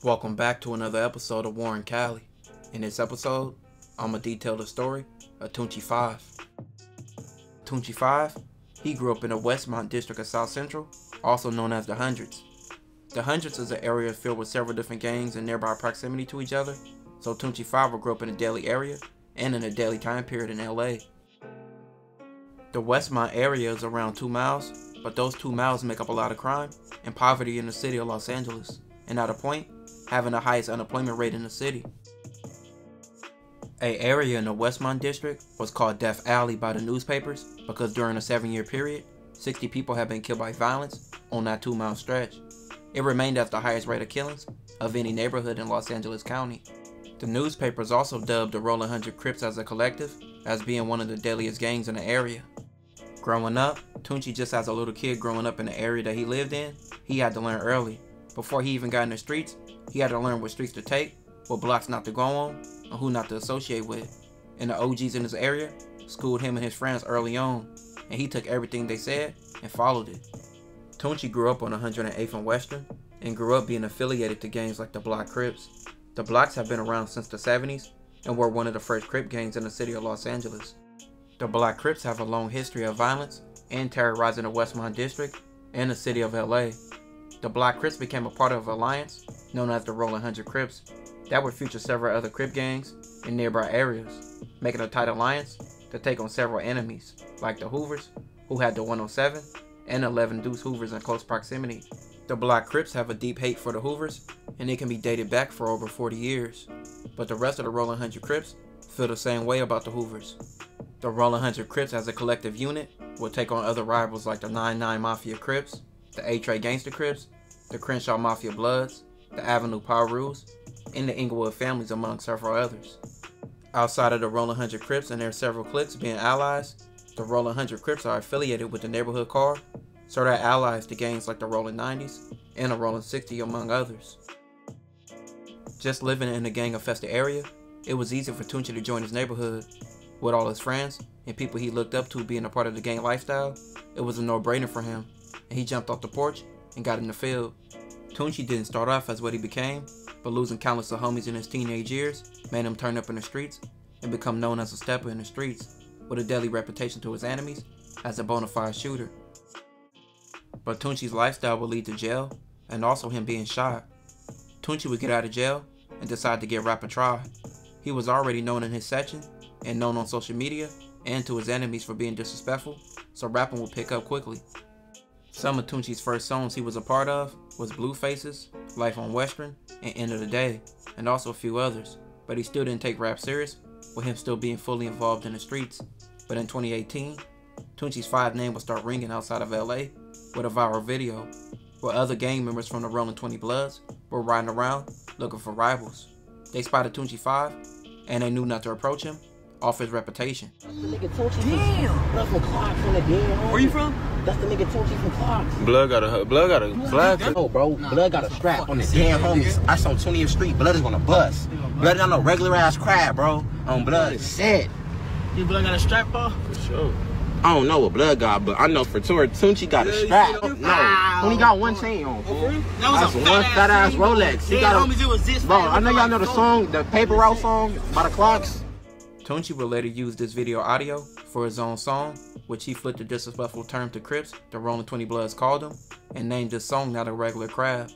Welcome back to another episode of Warren Cali. In this episode, I'ma detail the story of Toonchie 5. Toonchie 5, he grew up in the Westmont district of South Central, also known as the Hundreds. The Hundreds is an area filled with several different gangs in nearby proximity to each other, so Toonchie 5 grew up in a Delhi area and in a Delhi time period in LA. The Westmont area is around 2 miles, but those 2 miles make up a lot of crime and poverty in the city of Los Angeles, and at a point, having the highest unemployment rate in the city. An area in the Westmont district was called Death Alley by the newspapers because during a 7-year period, 60 people had been killed by violence on that 2-mile stretch. It remained as the highest rate of killings of any neighborhood in Los Angeles County. The newspapers also dubbed the Rollin Crips as a collective as being one of the deadliest gangs in the area. Growing up, Toonchie, just as a little kid growing up in the area that he lived in, he had to learn early. Before he even got in the streets, he had to learn what streets to take, what blocks not to go on, and who not to associate with. And the OGs in his area schooled him and his friends early on, and he took everything they said and followed it. Toonchie grew up on 108th and Western, and grew up being affiliated to gangs like the Block Crips. The Blocks have been around since the 70s, and were one of the first Crip gangs in the city of Los Angeles. The Block Crips have a long history of violence and terrorizing the Westmont district and the city of LA. The Block Crips became a part of an alliance known as the Rollin Crips that would feature several other Crip gangs in nearby areas, making a tight alliance to take on several enemies like the Hoovers, who had the 107 and 11 Deuce Hoovers in close proximity. The Block Crips have a deep hate for the Hoovers, and it can be dated back for over 40 years. But the rest of the Rollin Crips feel the same way about the Hoovers. The Rollin Crips as a collective unit will take on other rivals like the 9-9 Mafia Crips, the A-Tray Gangster Crips, the Crenshaw Mafia Bloods, the Avenue Power Rules, and the Inglewood Families, among several others. Outside of the Rollin Crips and their several cliques being allies, the Rollin Crips are affiliated with the neighborhood car, so they're allies to gangs like the Rollin 90s and the Rollin 60, among others. Just living in a gang-infested area, it was easy for Toonchie to join his neighborhood. With all his friends and people he looked up to being a part of the gang lifestyle, it was a no-brainer for him, and he jumped off the porch and got in the field. Toonchie didn't start off as what he became, but losing countless of homies in his teenage years made him turn up in the streets and become known as a stepper in the streets, with a deadly reputation to his enemies as a bona fide shooter. But Toonchie's lifestyle would lead to jail, and also him being shot. Toonchie would get out of jail and decide to get rap and try. He was already known in his section, and known on social media and to his enemies for being disrespectful, so rapping would pick up quickly. Some of Toonchie's first songs he was a part of was Blue Faces, Life on Western, and End of the Day, and also a few others, but he still didn't take rap serious, with him still being fully involved in the streets. But in 2018, Toonchie's 5 name would start ringing outside of LA with a viral video, where other gang members from the Rollin 20 Bloods were riding around looking for rivals. They spotted Toonchie 5, and they knew not to approach him off his reputation. That's the nigga Toonchie. Damn! That's from Clark from the damn. Where you from? That's the nigga Toonchie from Clark. Blood got a flag. No, bro. Blood got a strap on the damn homies. I saw 20th Street. Blood is gonna bust. Blood not no regular ass crab, bro. On Blood is set. You Blood got a strap, bro? For sure. I don't know what Blood got, but I know for sure Toonchie got a strap. No, only got one chain on. That's one fat ass Rolex. He got a. Bro, I know y'all know the song, the Paper Route song by the Clocks. Toonchie would later use this video audio for his own song, which he flipped the disrespectful term to Crips, the Rollin 20 Bloods called him, and named this song Not a Regular Crab.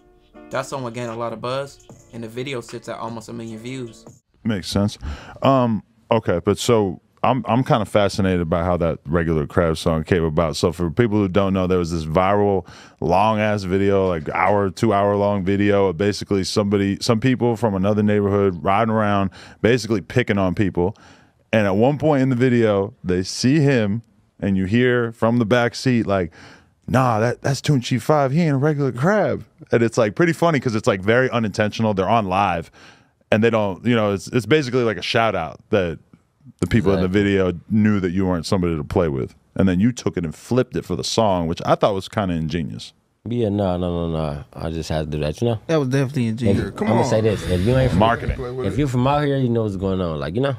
That song would gain a lot of buzz, and the video sits at almost 1 million views. Makes sense. Okay, but so I'm kind of fascinated by how that Regular Crab song came about. So for people who don't know, there was this viral long ass video, like 2-hour long video of basically some people from another neighborhood riding around, basically picking on people. And at one point in the video, they see him, and you hear from the back seat like, "Nah, that's Toonchie 5. He ain't a regular crab." And it's like pretty funny because it's like very unintentional. They're on live, and they don't, you know, it's basically like a shout out that the people in the video knew that you weren't somebody to play with, and then you took it and flipped it for the song, which I thought was kind of ingenious. Yeah, no. I just had to do that, you know. That was definitely ingenious. I'm gonna say this: if you ain't from Marketing, if you're from out here, you know what's going on. Like, you know,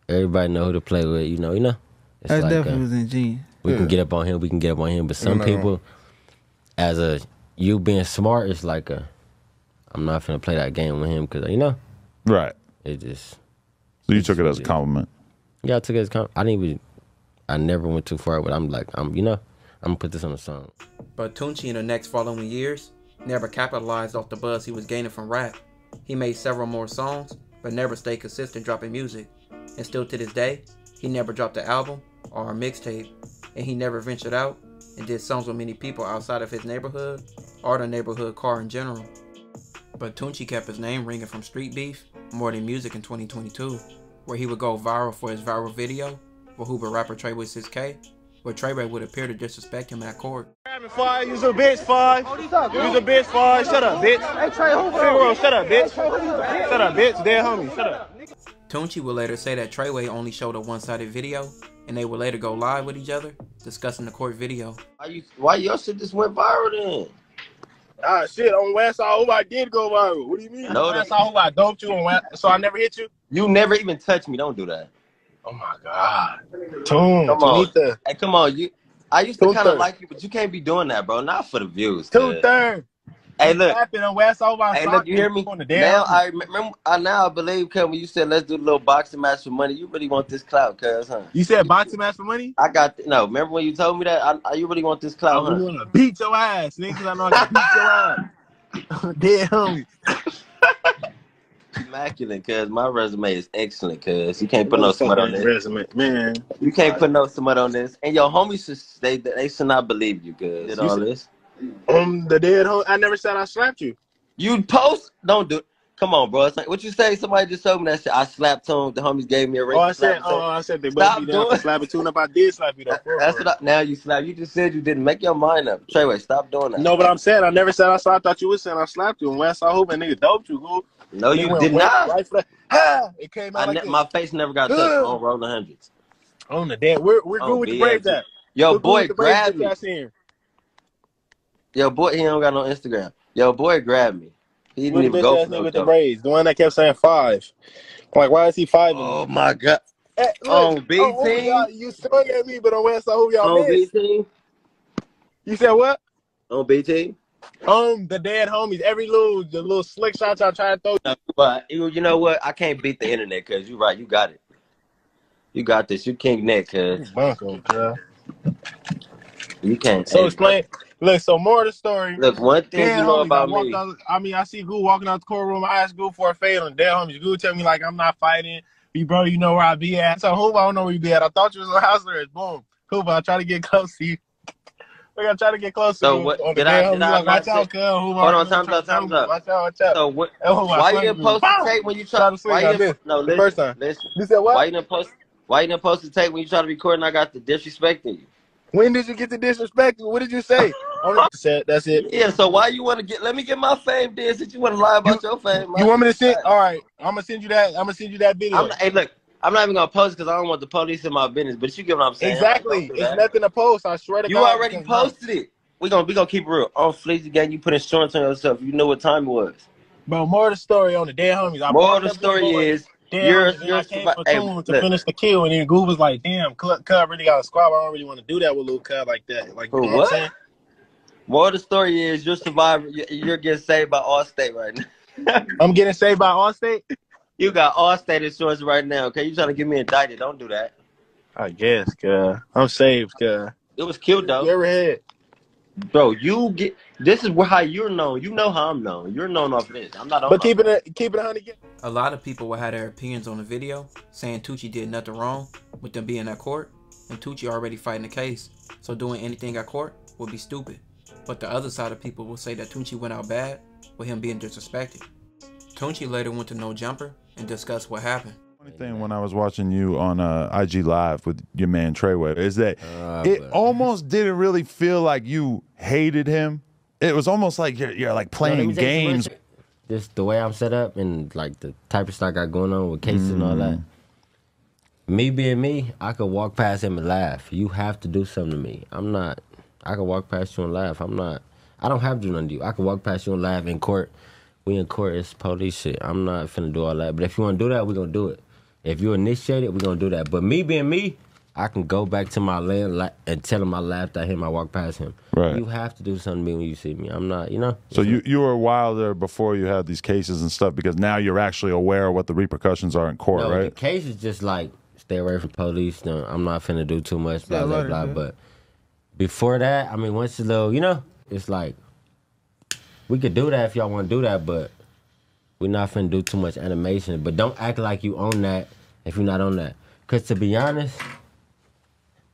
everybody know who to play with. You know. It's that like, definitely was ingenious. We can get up on him. But some people, as you being smart, it's like I'm not finna play that game with him because, you know? Right. It just... So you took it as a compliment? Yeah, I took it as a compliment. I never went too far, but I'm like, you know, I'm gonna put this on a song. But Toonchie in the next following years never capitalized off the buzz he was gaining from rap. He made several more songs, but never stayed consistent dropping music. And still to this day, he never dropped an album or a mixtape, and he never ventured out and did songs with many people outside of his neighborhood or the neighborhood car in general. But Toonchie kept his name ringing from street beef more than music in 2022, where he would go viral for his viral video with Hoover rapper Treyway 6K, where Treyway would appear to disrespect him at court. Five, you's a bitch, five. You's a bitch, five. Shut up, bitch. Hey, Trey, shut up, bitch. Shut up, bitch. Dead homie, shut up. Toonchie would later say that Treyway only showed a one-sided video, and they would later go live with each other, discussing the court video. Why your shit just went viral then? Ah, shit, on West Side, I did go viral. What do you mean? No, West Side, I doped you on West, so I never hit you? You never even touched me. Don't do that. Oh, my God. Come on. Hey, come on. I used to kind of like you, but you can't be doing that, bro. Not for the views. 2-3. Hey, look. On West Side, hey, look, you hear me? Now I remember. Now I believe, cuz, when you said let's do a little boxing match for money, you really want this clout, cuz, huh? You said boxing match for money? I got no. Remember when you told me that? You really want this clout, huh? I want to beat your ass, nigga. 'Cause I know I can beat your ass. Dead homie. Immaculate, cuz my resume is excellent, cuz you can't put no smut on this. Resume, man. You can't put no smut on this, and your homies they should not believe you, cuz did all this. The dead homie. I never said I slapped you. You post? Don't do it. Come on, bro. It's like, what you say? Somebody just told me that shit. I slapped him. The homies gave me a ring. I said they both be down for slapping tune up. I did slap you though. That's what. Now you slap. You just said you didn't. Make your mind up. Treyway, stop doing that. No, but I'm saying I never said I slapped. I thought you was saying I slapped you. And when I saw hoop and nigga doped you, cool. No, you did not. Right for that. Ha! It came out like this. My face never got touched on Rollin hundreds. On the damn. We're good with the Braves at. Yo, boy, grab me. Yo, boy, he don't got no Instagram. Yo, boy, grab me. He didn't even go for no with the Braves. The one that kept saying 5. I'm like, why is he 5? Oh my God. Hey, on B team. You swung at me, but on West Side, who y'all missed? On B team. You said what? On B team. The dead homies. The little slick shots I try to throw. No, but you know what? I can't beat the internet, cuz you right. You got it. You got this. You king net, cuz. You can't. So explain. Look, so more of the story. Look, one thing you know about me. I see Goo walking out the courtroom. I asked Goo for a fade on dead homies. Goo tell me like I'm not fighting. Bro, you know where I be at. So Hoover, I don't know where you be at. I thought you was on house arrest. Boom. Hoover, I try to get close to you. We gotta try to get close to you. So what? Did I watch out, cuz. Hold on, time's up. Watch out. So what? Why you didn't post the tape when you try to sleep? No, listen. First time. Listen. You said what? Why you didn't post the tape when you try to record and I got the disrespecting you? When did you get the disrespect? What did you say? That's it. Yeah, so why you want to get? Let me get my fame, then, since you want to lie about your fame. You want me to send? All right, I'm gonna send you that. I'm gonna send you that video. Hey, look, I'm not even gonna post because I don't want the police in my business. But you get what I'm saying? Exactly. It's nothing to post. I swear to God. You already posted it. We gonna keep it real. On Fleazy Gang, you put insurance on yourself. You know what time it was. But more of the story on the dead homies. More of the story is. You're to finish the kill, and then Goo was like, "Damn, Cub really got a squad. I don't really want to do that with little Cub like that." Like, you know what I'm saying? More of the story is you're surviving. You're getting saved by Allstate right now. I'm getting saved by Allstate. You got Allstate insurance right now. Okay, you trying to get me indicted? Don't do that. I guess, cuz I'm saved, cuz it was cute though. You ever had? Bro, you get. This is how you're known. You know how I'm known. You're known off this. I'm not. But keep it 100. A lot of people will have their opinions on the video, saying Toonchie did nothing wrong with them being at court, and Toonchie already fighting the case, so doing anything at court would be stupid. But the other side of people will say that Toonchie went out bad with him being disrespected. Toonchie later went to No Jumper and discussed what happened. Funny thing when I was watching you on IG Live with your man Treyway is that it almost didn't really feel like you hated him. It was almost like you're like playing games. Just the way I'm set up and like the type of stuff I got going on with cases and all that. Me being me, I could walk past him and laugh. You have to do something to me. I could walk past you and laugh. I don't have to do nothing to you. I could walk past you and laugh in court. We in court, it's police shit. I'm not finna do all that. But if you wanna do that, we gonna do it. If you initiate it, we gonna do that. But me being me, I can go back to my lane and tell him I laughed at him. I walked past him. Right. You have to do something to me when you see me. I'm not, you know. So you were wilder before you had these cases and stuff because now you're actually aware of what the repercussions are in court, no, right? The case is just like stay away from police. No, I'm not finna do too much, blah, blah, blah. But before that, I mean, once a little, you know, it's like we could do that if y'all want to do that, but we're not finna do too much animation. But don't act like you own that if you're not on that. Because to be honest,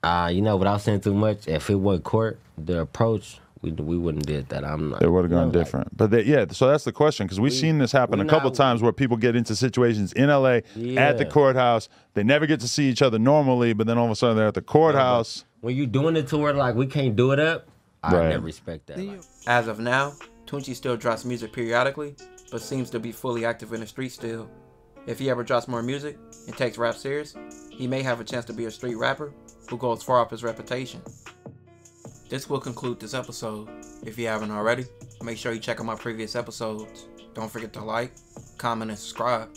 you know, without saying too much, if it was court, the approach, we wouldn't did that. I'm not. It would have gone different. But yeah, so that's the question because we've seen this happen a couple times where people get into situations in LA at the courthouse. They never get to see each other normally, but then all of a sudden they're at the courthouse. When you doing it to where like we can't do it up, I never respect that. Like. As of now, Toonchie still drops music periodically, but seems to be fully active in the street still. If he ever drops more music and takes rap serious, he may have a chance to be a street rapper who goes far up his reputation. This will conclude this episode. If you haven't already, make sure you check out my previous episodes. Don't forget to like, comment, and subscribe.